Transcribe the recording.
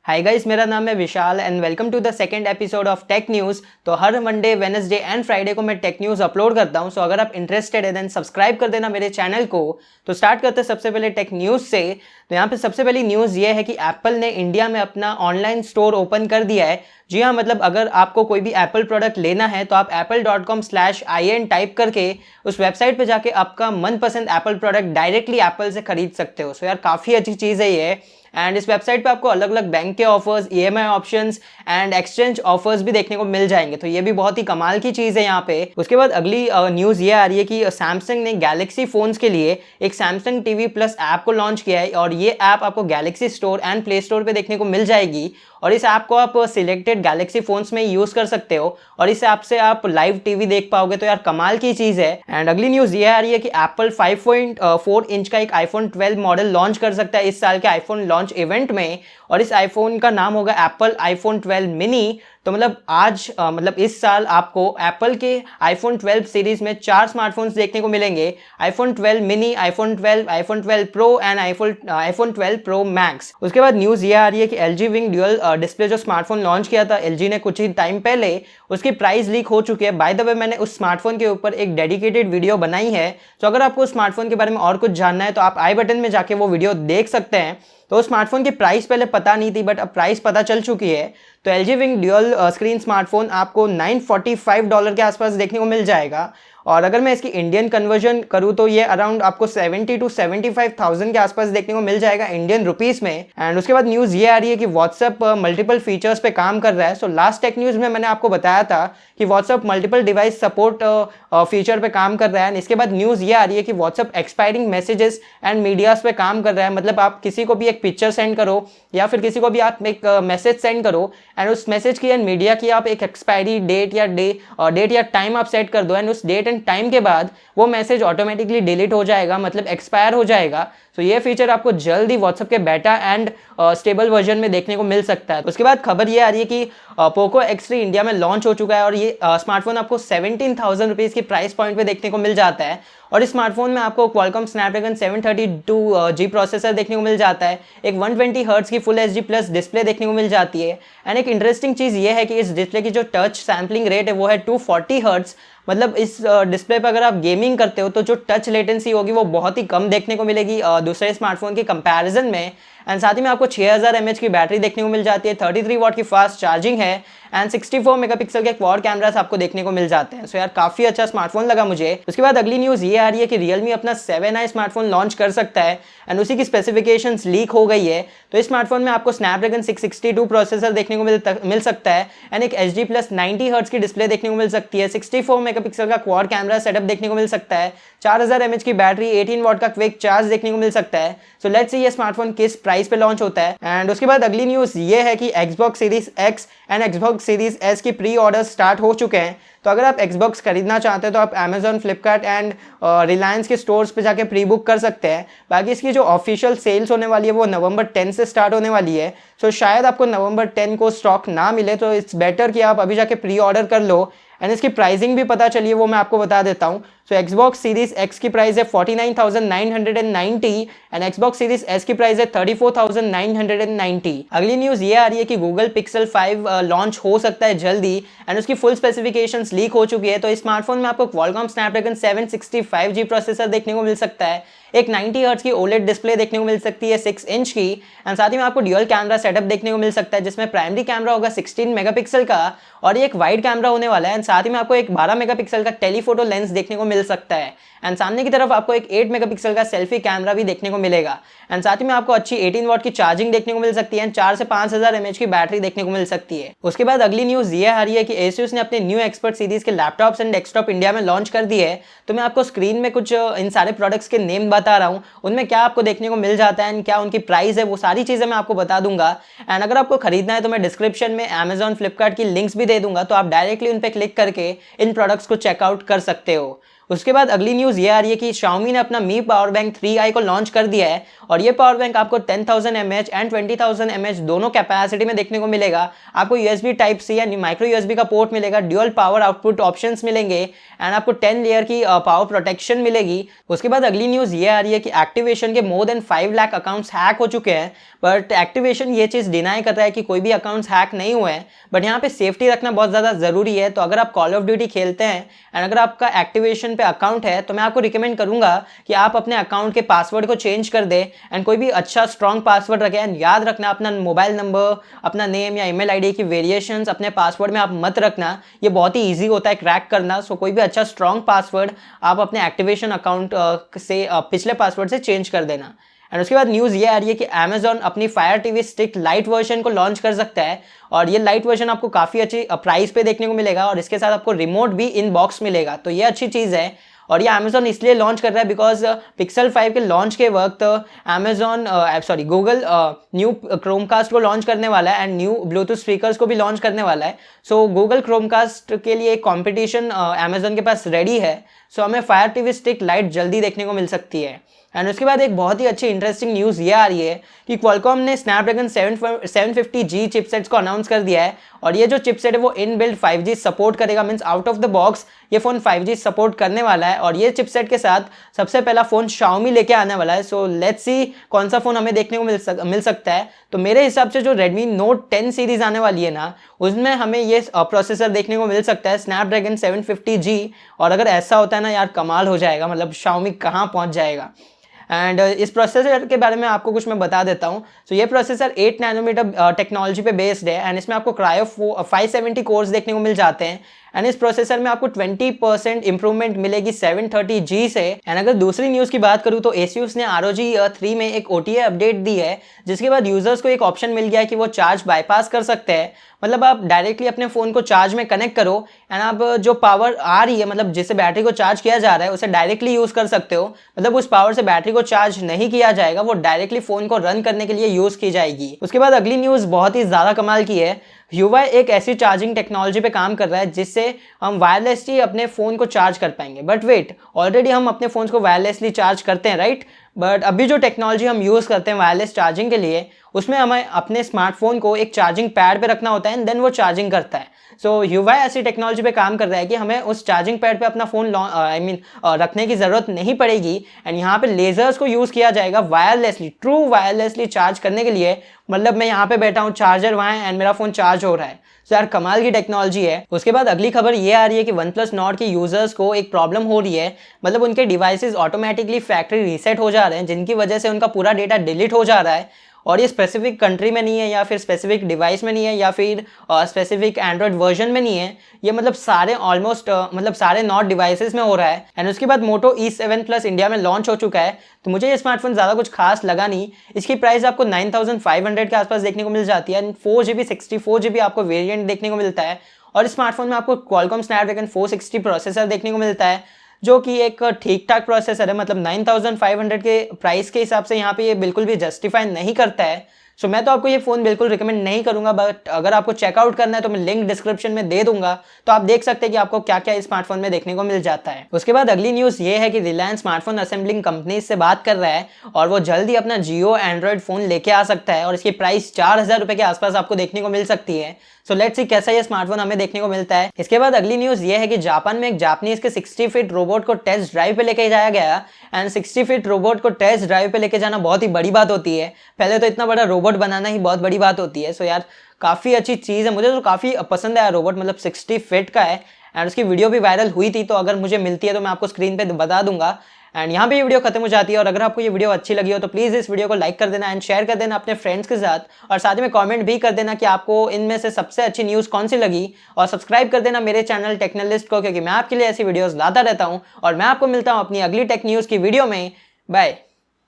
Hi guys, मेरा नाम है Vishal and welcome to the second episode of tech news. तो हर मंडे, वेडनेसडे एंड फ्राइडे को मैं टेक न्यूज़ अपलोड करता हूं। सो अगर आप इंटरेस्टेड है देन सब्सक्राइब कर देना मेरे चैनल को। तो स्टार्ट करते हैं सबसे पहले टेक न्यूज़ से। तो यहाँ पे सबसे पहली न्यूज़ ये है कि एप्पल ने इंडिया में अपना ऑनलाइन स्टोर ओपन कर दिया है। जी हाँ, मतलब अगर आपको कोई भी एप्पल प्रोडक्ट लेना है तो आप apple.com/in टाइप करके उस वेबसाइट पे जाके आपका मनपसंद एप्पल प्रोडक्ट डायरेक्टली एप्पल से खरीद सकते हो। सो यार काफ़ी अच्छी चीज़ है ये। एंड इस वेबसाइट पे आपको अलग अलग बैंक के offers, EMI options and exchange offers भी देखने को मिल जाएंगे। तो ये भी बहुत ही कमाल की चीज़ है यहाँ पे। उसके बाद अगली न्यूज़ ये आ रही है कि सैमसंग ने गैलेक्सी फ़ोन्स के लिए एक सैमसंग टीवी प्लस ऐप को लॉन्च किया है और ये ऐप आपको Galaxy store and play store पे देखने को मिल जाएगी। और इस ऐप को आप सिलेक्टेड गैलेक्सी फ़ोन्स में यूज़ कर सकते हो और इस ऐप से आप लाइव टीवी देख पाओगे। तो यार कमाल की चीज़ है। एंड अगली न्यूज़ ये आ रही है कि एप्पल 5.4 इंच का एक आईफोन 12 मॉडल लॉन्च कर सकता है इस साल के आईफोन लॉन्च इवेंट में। और इस आईफोन का नाम होगा एप्पल आईफोन 12 मिनी। तो मतलब आज मतलब इस साल आपको एप्पल के आईफोन 12 सीरीज में 4 स्मार्टफोन्स देखने को मिलेंगे। IPhone 12 mini, iPhone 12, iPhone 12 pro and iPhone 12 pro max. उसके बाद न्यूज़ ये आ रही है कि एलजी विंग ड्यूअल डिस्प्ले जो स्मार्टफोन लॉन्च किया था एलजी ने कुछ ही टाइम पहले, उसकी प्राइस लीक हो चुकी है। बाय द वे मैंने उस स्मार्टफोन के ऊपर एक डेडिकेटेड वीडियो बनाई है। तो अगर आपको उस स्मार्टफोन के बारे में और कुछ जानना है तो आप आई बटन में जाके वो वीडियो देख सकते हैं। तो स्मार्टफोन की प्राइस पहले पता नहीं थी बट अब प्राइस पता चल चुकी है। तो LG wing dual screen smartphone आपको $945 के आसपास देखने को मिल जाएगा। और अगर मैं इसकी इंडियन कन्वर्जन करूँ तो ये अराउंड आपको 70 to 75,000 के आसपास देखने को मिल जाएगा इंडियन रुपीस में। एंड उसके बाद न्यूज़ ये आ रही है कि व्हाट्सएप मल्टीपल फीचर्स पे काम कर रहा है। सो लास्ट टेक न्यूज़ में मैंने आपको बताया था कि WhatsApp multiple device support feature पे काम कर रहा है। इसके बाद न्यूज़ ये आ रही है कि WhatsApp expiring messages and medias पे काम कर रहा है। मतलब आप किसी को भी एक पिक्चर सेंड करो या फिर किसी को भी आप एक मैसेज सेंड करो एंड उस मैसेज की एंड मीडिया की आप एक एक्सपायरी डेट या टाइम आप सेट कर दो एंड उस डेट एंड टाइम के बाद वो मैसेज ऑटोमेटिकली डिलीट हो जाएगा, मतलब एक्सपायर हो जाएगा। तो ये फीचर आपको जल्द ही व्हाट्सएप के बेटा एंड स्टेबल वर्जन में देखने को मिल सकता है। उसके बाद खबर ये आ रही है कि पोको X3 इंडिया में लॉन्च हो चुका है और ये स्मार्टफोन आपको 17,000 रुपीज़ की प्राइस पॉइंट पे देखने को मिल जाता है। और इस स्मार्टफोन में आपको Qualcomm Snapdragon 732G प्रोसेसर देखने को मिल जाता है। एक 120 हर्ट्ज की फुल एचडी प्लस डिस्प्ले देखने को मिल जाती है। एंड एक इंटरेस्टिंग चीज़ ये है कि इस डिस्प्ले की जो टच सैम्पलिंग रेट है वो है 240 हर्ट्ज। मतलब इस डिस्प्ले पर अगर आप गेमिंग करते हो तो जो टच लेटेंसी होगी वो बहुत ही कम देखने को मिलेगी दूसरे स्मार्टफोन के कंपैरिजन में। एंड साथ ही में आपको 6000 mAh की बैटरी देखने को मिल जाती है, 33 वाट की फास्ट चार्जिंग है एंड 64 मेगापिक्सल के क्वाड कैमरास आपको देखने को मिल जाते हैं। सो यार काफ़ी अच्छा स्मार्टफोन लगा मुझे। उसके बाद अगली न्यूज़ ये आ रही है कि Realme अपना 7i स्मार्टफोन लॉन्च कर सकता है एंड उसी की स्पेसिफिकेशंस लीक हो गई है। तो इस स्मार्टफोन में आपको Snapdragon 662 प्रोसेसर देखने को मिल सकता है एंड एक HD प्लस 90 हर्ट्ज की डिस्प्ले देखने को मिल सकती है, 64 मेगापिक्सल का क्वाड कैमरा सेटअप देखने को मिल सकता है, 4000 mAh की बैटरी, 18 वाट का क्विक चार्ज देखने को मिल सकता है। सो लेट्स सी ये स्मार्टफोन किस प्राइस पे लॉन्च होता है। एंड उसके बाद अगली न्यूज़ ये है कि Xbox Series X and Xbox Series S की प्री ऑर्डर स्टार्ट हो चुके हैं। तो अगर आप Xbox खरीदना चाहते हैं तो आप Amazon, Flipkart एंड Reliance के स्टोर्स पे जाके प्री बुक कर सकते हैं। बाकी इसकी जो ऑफिशियल सेल्स होने वाली है वो नवंबर 10 से स्टार्ट होने वाली है। सो शायद आपको नवंबर 10 को स्टॉक ना मिले तो इट्स बेटर कि आप अभी जाके प्री ऑर्डर कर लो। एंड इसकी प्राइसिंग भी पता चली है, वो मैं आपको बता देता हूँ। सो Xbox Series X की प्राइस है 49,990 एंड Xbox Series S की प्राइस है 34,990। अगली न्यूज़ ये आ रही है कि Google Pixel 5 लॉन्च हो सकता है जल्दी एंड उसकी फुल स्पेसिफिकेशंस लीक हो चुकी है। तो इस स्मार्टफोन में आपको Qualcomm Snapdragon 765G प्रोसेसर देखने को मिल सकता है, एक 90 हर्ट्ज की OLED डिस्प्ले देखने को मिल सकती है 6 इंच की एंड साथ ही में आपको ड्यूअल कैमरा सेटअप देखने को मिल सकता है जिसमें प्राइमरी कैमरा होगा 16 मेगापिक्सल का और ये एक वाइड कैमरा होने वाला है एंड साथ ही में आपको एक 12 मेगापिक्सल का टेलीफोटो लेंस देखने को मिल सकता है एंड सामने की तरफ आपको एक 8 मेगापिक्सल का सेल्फी कैमरा भी देखने को मिलेगा एंड साथ ही में आपको अच्छी 18 वाट की चार्जिंग देखने को मिल सकती है एंड 4 से 5000 mAh की बैटरी देखने को मिल सकती है। उसके बाद अगली न्यूज़ ये आ रही है कि Asus ने अपने न्यू एक्सपर्ट सीरीज के लैपटॉप्स एंड डेस्कटॉप इंडिया में लॉन्च कर दिए है। तो मैं आपको स्क्रीन में कुछ इन सारे प्रोडक्ट्स के नेम बता रहा हूँ, उनमें क्या आपको देखने को मिल जाता है एंड क्या उनकी प्राइस है, वो सारी चीज़ें मैं आपको बता दूंगा। एंड अगर आपको खरीदना है तो मैं डिस्क्रिप्शन में Amazon, Flipkart की लिंक्स भी दे दूंगा, तो आप डायरेक्टली उन पर क्लिक करके इन प्रोडक्ट्स को चेकआउट कर सकते हो। उसके बाद अगली न्यूज़ ये आ रही है कि Xiaomi ने अपना Mi पावर बैंक 3i को लॉन्च कर दिया है और ये पावर बैंक आपको 10,000 mAh एंड 20,000 mAh दोनों कैपेसिटी में देखने को मिलेगा। आपको USB टाइप सी या माइक्रो USB का पोर्ट मिलेगा, ड्यूअल पावर आउटपुट ऑप्शंस मिलेंगे एंड आपको 10 लेयर की पावर प्रोटेक्शन मिलेगी। उसके बाद अगली न्यूज़ ये आ रही है कि एक्टिविशन के more than 5 lakh accounts hack हो चुके हैं, बट एक्टिविशन ये चीज़ डिनाई कर रहा है कि कोई भी अकाउंट्स हैक नहीं हुए हैं। बट यहाँ पे सेफ्टी रखना बहुत ज़्यादा ज़रूरी है। तो अगर आप कॉल ऑफ ड्यूटी खेलते हैं एंड अगर आपका एक्टिविशन पे अकाउंट है तो मैं आपको रिकमेंड करूंगा कि आप अपने अकाउंट के पासवर्ड को चेंज कर दें एंड कोई भी अच्छा स्ट्रॉन्ग पासवर्ड रखें। एंड याद रखना अपना मोबाइल नंबर, अपना नेम या ईमेल आईडी की वेरिएशंस अपने पासवर्ड में आप मत रखना, ये बहुत ही ईजी होता है क्रैक करना। सो कोई भी अच्छा स्ट्रॉन्ग पासवर्ड आप अपने एक्टिविशन अकाउंट से पिछले पासवर्ड से चेंज कर देना। एंड उसके बाद न्यूज़ ये आ रही है कि Amazon अपनी fire TV Stick Lite version को लॉन्च कर सकता है और ये लाइट वर्जन आपको काफ़ी अच्छी प्राइस पे देखने को मिलेगा और इसके साथ आपको रिमोट भी इन बॉक्स मिलेगा। तो ये अच्छी चीज़ है और ये Amazon इसलिए लॉन्च कर रहा है बिकॉज Pixel 5 के लॉन्च के वक्त गूगल न्यू क्रोमकास्ट को लॉन्च करने वाला है एंड न्यू ब्लूटूथ स्पीकर्स को भी लॉन्च करने वाला है। सो गूगल क्रोमकास्ट के लिए एक कॉम्पिटिशन Amazon के पास रेडी है। सो हमें फायर टीवी स्टिक लाइट जल्दी देखने को मिल सकती है। एंड उसके बाद एक बहुत ही अच्छी इंटरेस्टिंग न्यूज़ ये आ रही है कि Qualcomm ने Snapdragon 750G चिपसेट्स को अनाउंस कर दिया है और ये जो चिपसेट है वो इनबिल्ट 5G सपोर्ट करेगा। Means out of the box ये फ़ोन 5G सपोर्ट करने वाला है और ये चिपसेट के साथ सबसे पहला फ़ोन Xiaomi लेके आने वाला है। सो लेट्स सी कौन सा फ़ोन हमें देखने को मिल सकता है। तो मेरे हिसाब से जो Redmi Note 10 सीरीज़ आने वाली है ना, उसमें हमें ये प्रोसेसर देखने को मिल सकता है Snapdragon 750G। और अगर ऐसा होता है ना यार, कमाल हो जाएगा, मतलब Xiaomi कहाँ पहुँच जाएगा। एंड इस प्रोसेसर के बारे में आपको कुछ मैं बता देता हूँ। तो ये प्रोसेसर 8 नैनोमीटर टेक्नोलॉजी पे बेस्ड है एंड इसमें आपको क्रायो 570 कोर्स देखने को मिल जाते हैं एंड इस प्रोसेसर में आपको 20% इंप्रूवमेंट मिलेगी 730G से। एंड अगर दूसरी न्यूज़ की बात करूँ तो Asus ने ROG 3 में एक OTA अपडेट दी है जिसके बाद यूजर्स को एक ऑप्शन मिल गया है कि वो चार्ज बाईपास कर सकते हैं। मतलब आप डायरेक्टली अपने फ़ोन को चार्ज में कनेक्ट करो एंड आप जो पावर आ रही है, मतलब जिससे बैटरी को चार्ज किया जा रहा है, उसे डायरेक्टली यूज़ कर सकते हो। मतलब उस पावर से बैटरी को चार्ज नहीं किया जाएगा, वो डायरेक्टली फ़ोन को रन करने के लिए यूज़ की जाएगी। उसके बाद अगली न्यूज़ बहुत ही ज़्यादा कमाल की है। Huawei एक ऐसी चार्जिंग टेक्नोलॉजी पे काम कर रहा है जिससे हम वायरलेसली अपने फ़ोन को चार्ज कर पाएंगे। बट वेट, ऑलरेडी हम अपने फ़ोन को वायरलेसली चार्ज करते हैं, राइट? बट अभी जो टेक्नोलॉजी हम यूज़ करते हैं वायरलेस चार्जिंग के लिए, उसमें हमें अपने स्मार्टफोन को एक चार्जिंग पैड पे रखना होता है एंड देन वो चार्जिंग करता है। सो Huawei ऐसी टेक्नोलॉजी पे काम कर रहा है कि हमें उस चार्जिंग पैड पे अपना फ़ोन रखने की ज़रूरत नहीं पड़ेगी एंड यहाँ पे लेजर्स को यूज़ किया जाएगा वायरलेसली, ट्रू वायरलेसली चार्ज करने के लिए। मतलब मैं यहाँ पे बैठा हूँ, चार्जर वहाँ है एंड मेरा फ़ोन चार्ज हो रहा है। तो यार कमाल की टेक्नोलॉजी है। उसके बाद अगली खबर ये आ रही है कि OnePlus Nord के यूज़र्स को एक प्रॉब्लम हो रही है। मतलब उनके डिवाइसेस ऑटोमेटिकली फैक्ट्री रीसेट हो जा रहे हैं जिनकी वजह से उनका पूरा डेटा डिलीट हो जा रहा है और ये स्पेसिफिक कंट्री में नहीं है या फिर स्पेसिफिक डिवाइस में नहीं है या फिर स्पेसिफिक एंड्रॉयड वर्जन में नहीं है। ये मतलब सारे ऑलमोस्ट मतलब सारे नॉट डिवाइसेस में हो रहा है। एंड उसके बाद Moto E7 Plus इंडिया में लॉन्च हो चुका है। तो मुझे ये स्मार्टफोन ज़्यादा कुछ खास लगा नहीं। इसकी प्राइस आपको 9,500 के आसपास देखने को मिल जाती है एंड 4GB 64GB आपको वेरिएंट देखने को मिलता है और इस स्मार्टफोन में आपको Qualcomm Snapdragon 460 प्रोसेसर देखने को मिलता है जो कि एक ठीक ठाक प्रोसेसर है। मतलब 9,500 के प्राइस के हिसाब से यहाँ पे ये बिल्कुल भी जस्टिफाई नहीं करता है। सो मैं तो आपको ये फ़ोन बिल्कुल रिकमेंड नहीं करूँगा, बट अगर आपको चेकआउट करना है तो मैं लिंक डिस्क्रिप्शन में दे दूंगा, तो आप देख सकते हैं कि आपको क्या क्या इस स्मार्टफोन में देखने को मिल जाता है। उसके बाद अगली न्यूज़ ये है कि रिलायंस स्मार्टफोन असेंबलिंग कंपनी से बात कर रहा है और वो जल्दी अपना जियो एंड्रॉयड फ़ोन लेके आ सकता है और इसकी प्राइस 4,000 रुपये के आसपास आपको देखने को मिल सकती है। सो लेट्स सी कैसा ये स्मार्टफोन हमें देखने को मिलता है। इसके बाद अगली न्यूज़ ये है कि जापान में एक जापानीज के 60 फीट रोबोट को टेस्ट ड्राइव पे लेके जाया गया एंड 60 फीट रोबोट को टेस्ट ड्राइव पे लेके जाना बहुत ही बड़ी बात होती है। पहले तो इतना बड़ा रोबोट बनाना ही बहुत बड़ी बात होती है। सो यार काफ़ी अच्छी चीज़ है, मुझे तो काफ़ी पसंद आया रोबोट। मतलब 60 फीट का है एंड उसकी वीडियो भी वायरल हुई थी, तो अगर मुझे मिलती है तो मैं आपको स्क्रीन पे बता दूंगा। एंड यहाँ पे ये वीडियो खत्म हो जाती है और अगर आपको ये वीडियो अच्छी लगी हो तो प्लीज़ इस वीडियो को लाइक कर देना एंड शेयर कर देना अपने फ्रेंड्स के साथ और साथ ही में कमेंट भी कर देना कि आपको इनमें से सबसे अच्छी न्यूज़ कौन सी लगी और सब्सक्राइब कर देना मेरे चैनल टेक्नलिस्ट को, क्योंकि मैं आपके लिए ऐसी वीडियोज़ लाता रहता हूँ और मैं आपको मिलता हूँ अपनी अगली टेक न्यूज़ की वीडियो में। बाय।